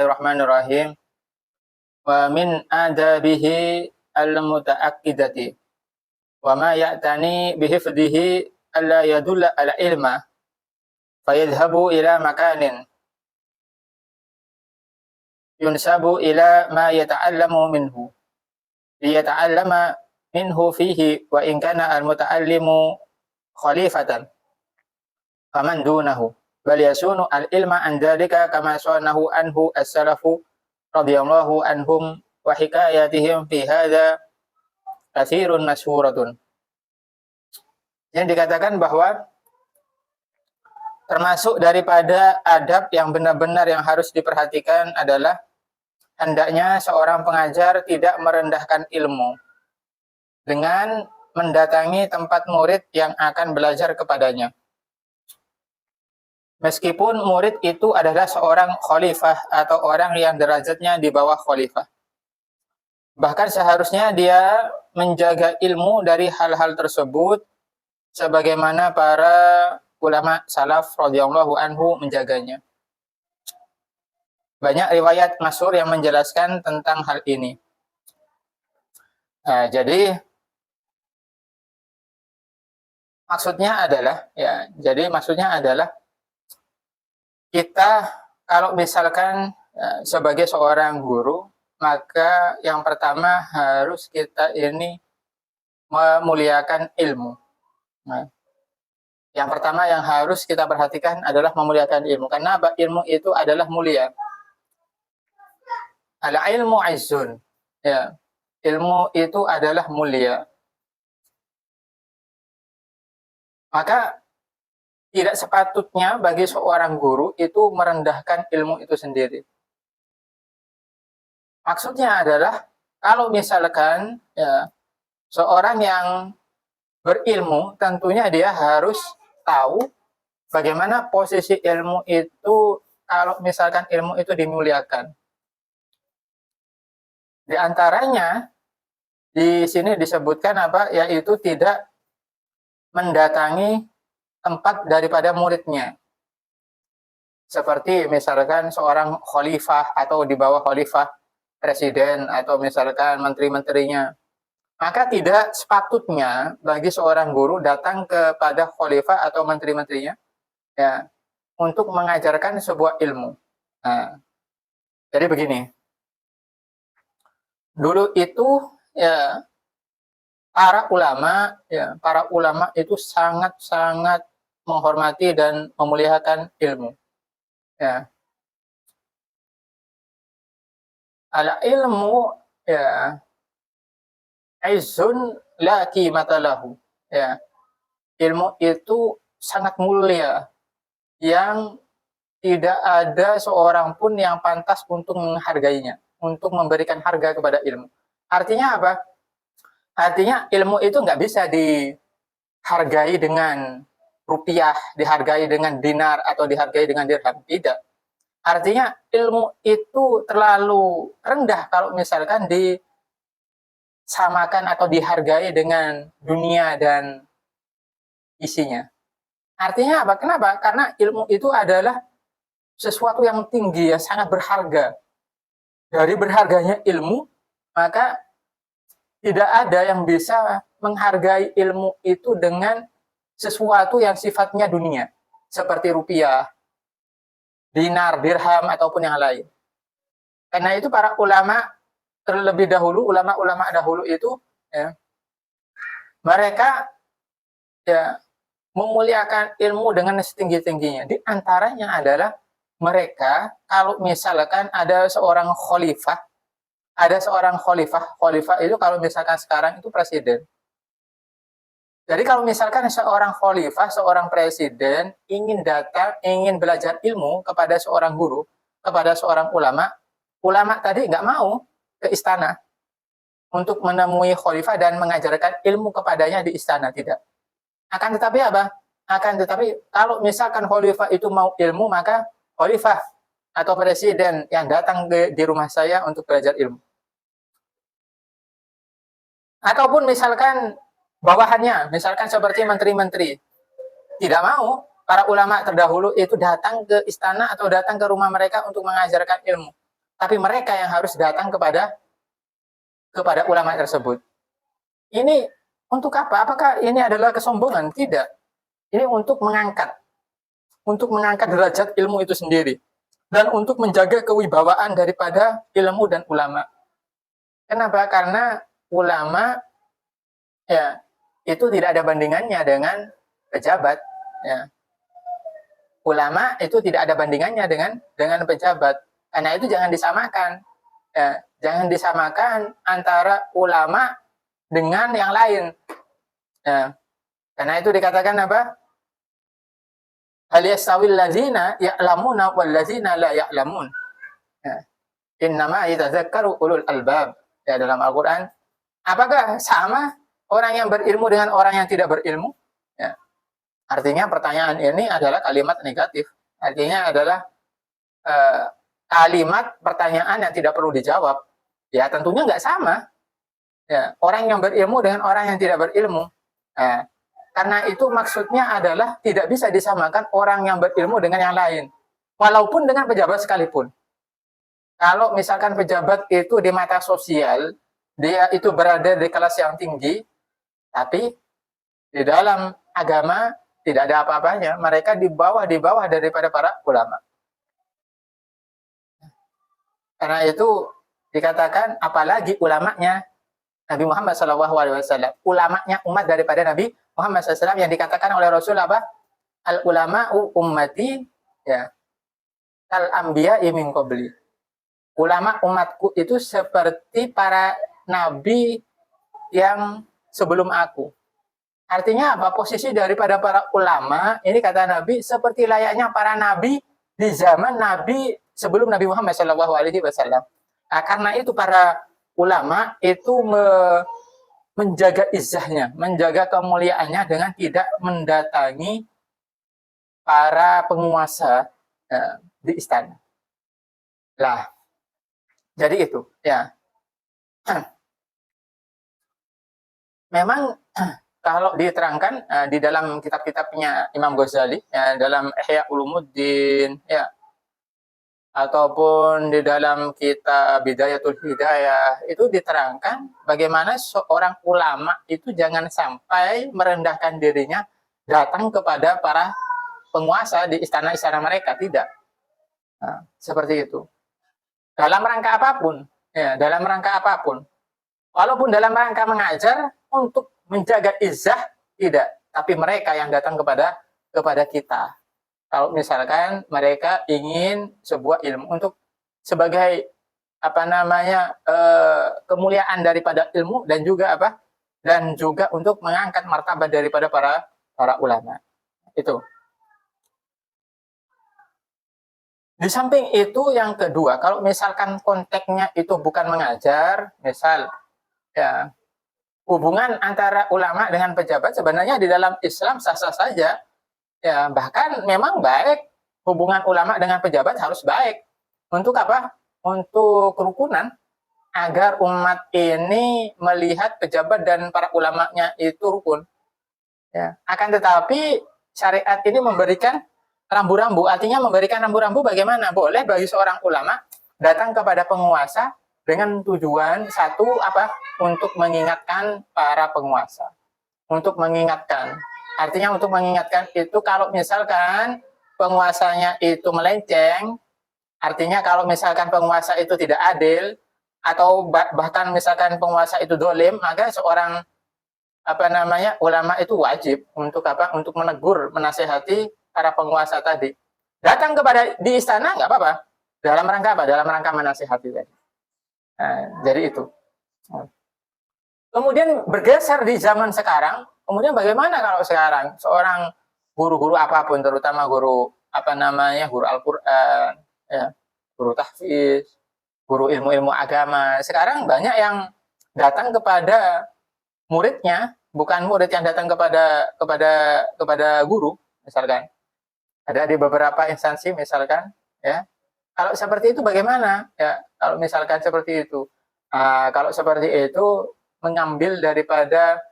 Bismillahirrahmanirrahim. Wa min adabihi al-muta'akkidati wa ma ya'tani bihifdihi alla yadulla ala ilma fayadhhabu ila makanin yunsabu ila ma yata'allamu minhu liyata'allama minhu fihi wa in kana al-muta'allimu khalifatan faman dunahu bal yasunu al-ilma an dzalika kama sanahu anhu as-salafu radhiyallahu anhum wa hikayatihim fi hadza katsirun masyhuratun. Yang dikatakan bahwa termasuk daripada adab yang benar-benar yang harus diperhatikan adalah hendaknya seorang pengajar tidak merendahkan ilmu dengan mendatangi tempat murid yang akan belajar kepadanya. Meskipun murid itu adalah seorang khalifah atau orang yang derajatnya di bawah khalifah. Bahkan seharusnya dia menjaga ilmu dari hal-hal tersebut sebagaimana para ulama salaf radhiyallahu anhu menjaganya. Banyak riwayat masyhur yang menjelaskan tentang hal ini. Nah, jadi maksudnya adalah kita kalau misalkan sebagai seorang guru, maka yang pertama harus kita ini memuliakan ilmu. Nah, yang pertama yang harus kita perhatikan adalah memuliakan ilmu. Karena ilmu itu adalah mulia. Al-ilmu izzun. Ya, ilmu itu adalah mulia. Maka tidak sepatutnya bagi seorang guru itu merendahkan ilmu itu sendiri. Maksudnya adalah kalau misalkan seorang yang berilmu, tentunya dia harus tahu bagaimana posisi ilmu itu kalau misalkan ilmu itu dimuliakan. Di antaranya di sini disebutkan yaitu tidak mendatangi tempat daripada muridnya. Seperti misalkan seorang khalifah atau di bawah khalifah presiden atau misalkan menteri-menterinya. Maka tidak sepatutnya bagi seorang guru datang kepada khalifah atau menteri-menterinya untuk mengajarkan sebuah ilmu. Nah, jadi begini. Dulu itu para ulama itu sangat-sangat menghormati dan memuliakan ilmu. Al-ilmu izzun la qimata lahu. Ilmu itu sangat mulia yang tidak ada seorang pun yang pantas untuk menghargainya, untuk memberikan harga kepada ilmu. Artinya apa? Artinya ilmu itu nggak bisa dihargai dengan rupiah, dihargai dengan dinar atau dihargai dengan dirham. Tidak. Artinya ilmu itu terlalu rendah kalau misalkan disamakan atau dihargai dengan dunia dan isinya. Artinya apa? Kenapa? Karena ilmu itu adalah sesuatu yang tinggi, sangat berharga. Dari berharganya ilmu, maka tidak ada yang bisa menghargai ilmu itu dengan sesuatu yang sifatnya dunia. Seperti rupiah, dinar, dirham, ataupun yang lain. Karena itu para ulama terlebih dahulu, ulama-ulama dahulu itu, mereka memuliakan ilmu dengan setinggi-tingginya. Di antaranya adalah mereka, kalau misalkan ada seorang khalifah, khalifah itu kalau misalkan sekarang itu presiden. Jadi kalau misalkan seorang khalifah, seorang presiden ingin datang, ingin belajar ilmu kepada seorang guru, kepada seorang ulama tadi nggak mau ke istana untuk menemui khalifah dan mengajarkan ilmu kepadanya di istana, tidak. Akan tetapi apa? Akan tetapi kalau misalkan khalifah itu mau ilmu, maka khalifah atau presiden yang datang di rumah saya untuk belajar ilmu. Ataupun misalkan bawahannya, misalkan seperti menteri-menteri, tidak mau para ulama terdahulu itu datang ke istana atau datang ke rumah mereka untuk mengajarkan ilmu. tapi mereka yang harus datang kepada ulama tersebut. Ini untuk apa? Apakah ini adalah kesombongan? Tidak. Ini untuk mengangkat derajat ilmu itu sendiri dan untuk menjaga kewibawaan daripada ilmu dan ulama. Kenapa? Karena ulama ya itu tidak ada bandingannya dengan pejabat. Ya. Ulama itu tidak ada bandingannya dengan pejabat. Karena itu jangan disamakan. Ya, jangan disamakan antara ulama dengan yang lain. Ya. Karena itu dikatakan apa? Hal yastawil ladzina ya'lamuna wal ladzina la ya'lamun. Ya. Innama yatadzakkaru ulul albab. Ya, dalam Al-Qur'an, apakah sama orang yang berilmu dengan orang yang tidak berilmu? Ya. Artinya pertanyaan ini adalah kalimat negatif. Artinya adalah kalimat pertanyaan yang tidak perlu dijawab. Ya, tentunya nggak sama. Ya, orang yang berilmu dengan orang yang tidak berilmu. Ya. Karena itu maksudnya adalah tidak bisa disamakan orang yang berilmu dengan yang lain. Walaupun dengan pejabat sekalipun. Kalau misalkan pejabat itu di mata sosial, dia itu berada di kelas yang tinggi, tapi di dalam agama tidak ada apa-apanya. Mereka di bawah daripada para ulama. Karena itu dikatakan apalagi ulamanya Nabi Muhammad SAW, ulamanya umat daripada Nabi Muhammad SAW yang dikatakan oleh Rasul apa? Al ulama'u ummati ya kal anbiya min qabli. Ulama umatku itu seperti para nabi yang sebelum aku. Artinya apa? Posisi daripada para ulama ini kata Nabi seperti layaknya para nabi di zaman Nabi sebelum Nabi Muhammad SAW. Nah, karena itu para ulama itu menjaga izzahnya, menjaga kemuliaannya dengan tidak mendatangi para penguasa di istana. Lah, jadi itu ya. Memang kalau diterangkan di dalam kitab-kitabnya Imam Ghazali ya, dalam Ihya Ulumuddin ya, ataupun di dalam kitab Bidayatul Hidayah itu diterangkan bagaimana seorang ulama itu jangan sampai merendahkan dirinya datang kepada para penguasa di istana-istana mereka, tidak. Nah, seperti itu. Dalam rangka apapun, ya, dalam rangka apapun. Walaupun dalam rangka mengajar untuk menjaga izzah, tidak. Tapi mereka yang datang kepada kita. Kalau misalkan mereka ingin sebuah ilmu untuk sebagai apa namanya kemuliaan daripada ilmu dan juga apa dan juga untuk mengangkat martabat daripada para ulama itu. Di samping itu yang kedua, kalau misalkan konteksnya itu bukan mengajar, misal ya hubungan antara ulama dengan pejabat sebenarnya di dalam Islam sah-sah saja. Ya, bahkan memang baik hubungan ulama dengan pejabat harus baik. Untuk apa? Untuk kerukunan agar umat ini melihat pejabat dan para ulamanya itu rukun. Ya, akan tetapi syariat ini memberikan rambu-rambu, artinya memberikan rambu-rambu bagaimana boleh bagi seorang ulama datang kepada penguasa dengan tujuan satu apa? Untuk mengingatkan para penguasa. Untuk mengingatkan. Artinya untuk mengingatkan itu kalau misalkan penguasanya itu melenceng, artinya kalau misalkan penguasa itu tidak adil atau bahkan misalkan penguasa itu dolim, maka seorang apa namanya ulama itu wajib untuk apa? Untuk menegur, menasehati para penguasa tadi. Datang kepada di istana nggak apa-apa. Dalam rangka apa? Dalam rangka menasehati tadi. Nah, jadi itu. Kemudian bergeser di zaman sekarang. Kemudian bagaimana kalau sekarang seorang guru-guru apapun, terutama guru apa namanya guru Al-Quran, ya, guru tahfiz, guru ilmu-ilmu agama. Sekarang banyak yang datang kepada muridnya, bukan murid yang datang kepada guru, misalkan. Ada di beberapa instansi misalkan, ya. Kalau seperti itu bagaimana? Ya, kalau misalkan seperti itu. Kalau seperti itu mengambil daripada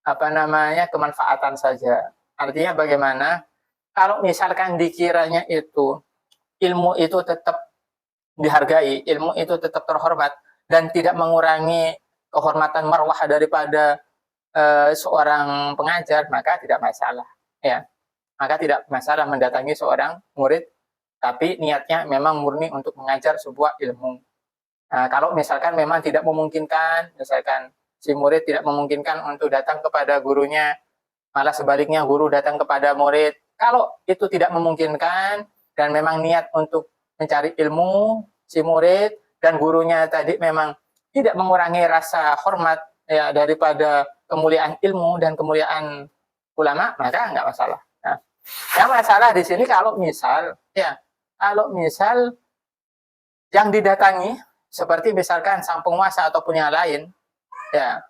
apa namanya kemanfaatan saja. Artinya bagaimana? Kalau misalkan dikiranya itu ilmu itu tetap dihargai, ilmu itu tetap terhormat dan tidak mengurangi kehormatan marwah daripada seorang pengajar, maka tidak masalah. Ya, maka tidak masalah mendatangi seorang murid, tapi niatnya memang murni untuk mengajar sebuah ilmu. Nah, kalau misalkan memang tidak memungkinkan, misalkan si murid tidak memungkinkan untuk datang kepada gurunya, malah sebaliknya guru datang kepada murid. Kalau itu tidak memungkinkan dan memang niat untuk mencari ilmu si murid dan gurunya tadi memang tidak mengurangi rasa hormat ya daripada kemuliaan ilmu dan kemuliaan ulama, maka nggak masalah. Nah, yang masalah di sini kalau misal yang didatangi seperti misalkan sang penguasa ataupun yang lain, ya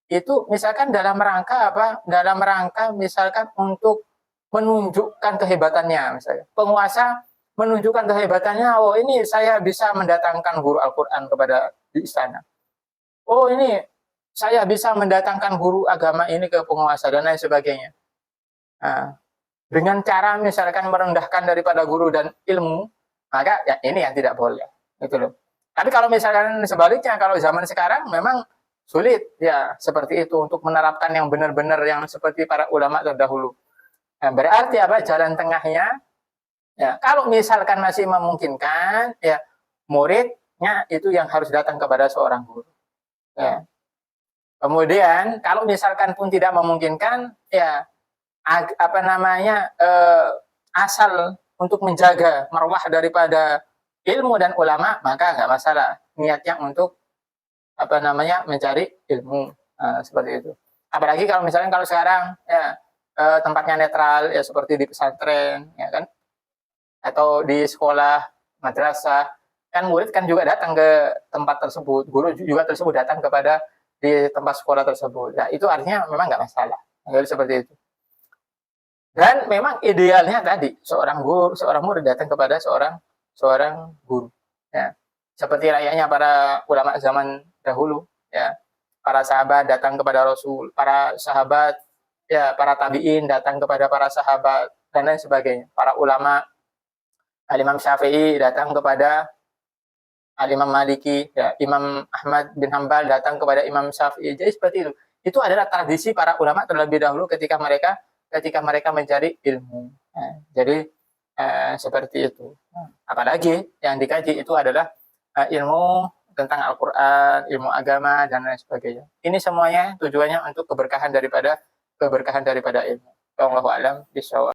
itu misalkan dalam rangka apa? Dalam rangka misalkan untuk menunjukkan kehebatannya, misalnya penguasa menunjukkan kehebatannya, oh ini saya bisa mendatangkan guru Al-Quran kepada di istana. Oh ini saya bisa mendatangkan guru agama ini ke penguasa dan lain sebagainya. Nah, dengan cara misalkan merendahkan daripada guru dan ilmu, maka ya ini yang tidak boleh, gitu loh. Tapi kalau misalkan sebaliknya, kalau zaman sekarang memang sulit ya seperti itu untuk menerapkan yang benar-benar yang seperti para ulama terdahulu. Nah, berarti apa? Jalan tengahnya ya kalau misalkan masih memungkinkan ya muridnya itu yang harus datang kepada seorang guru. Ya. Kemudian kalau misalkan pun tidak memungkinkan ya apa namanya asal untuk menjaga marwah daripada ilmu dan ulama, maka nggak masalah niatnya untuk apa namanya mencari ilmu seperti itu. Apalagi kalau misalnya kalau sekarang ya tempatnya netral ya seperti di pesantren ya kan atau di sekolah madrasah, kan murid kan juga datang ke tempat tersebut, guru juga tersebut datang kepada di tempat sekolah tersebut. Nah itu artinya memang nggak masalah. Jadi seperti itu. Dan memang idealnya tadi seorang murid datang kepada seorang guru. Ya. Seperti layaknya para ulama zaman dahulu, ya. Para sahabat datang kepada Rasul, para sahabat, ya, para tabiin datang kepada para sahabat dan lain sebagainya. Para ulama, Al-Imam Syafi'i datang kepada Al-Imam Maliki, ya, Imam Ahmad bin Hambal datang kepada Imam Syafi'i. Jadi seperti itu. Itu adalah tradisi para ulama terlebih dahulu ketika mereka mencari ilmu. Nah, jadi seperti itu. Apalagi yang dikaji itu adalah ilmu tentang Al-Quran, ilmu agama dan lain sebagainya. Ini semuanya tujuannya untuk keberkahan daripada ilmu. Wallahu a'lam bishawab.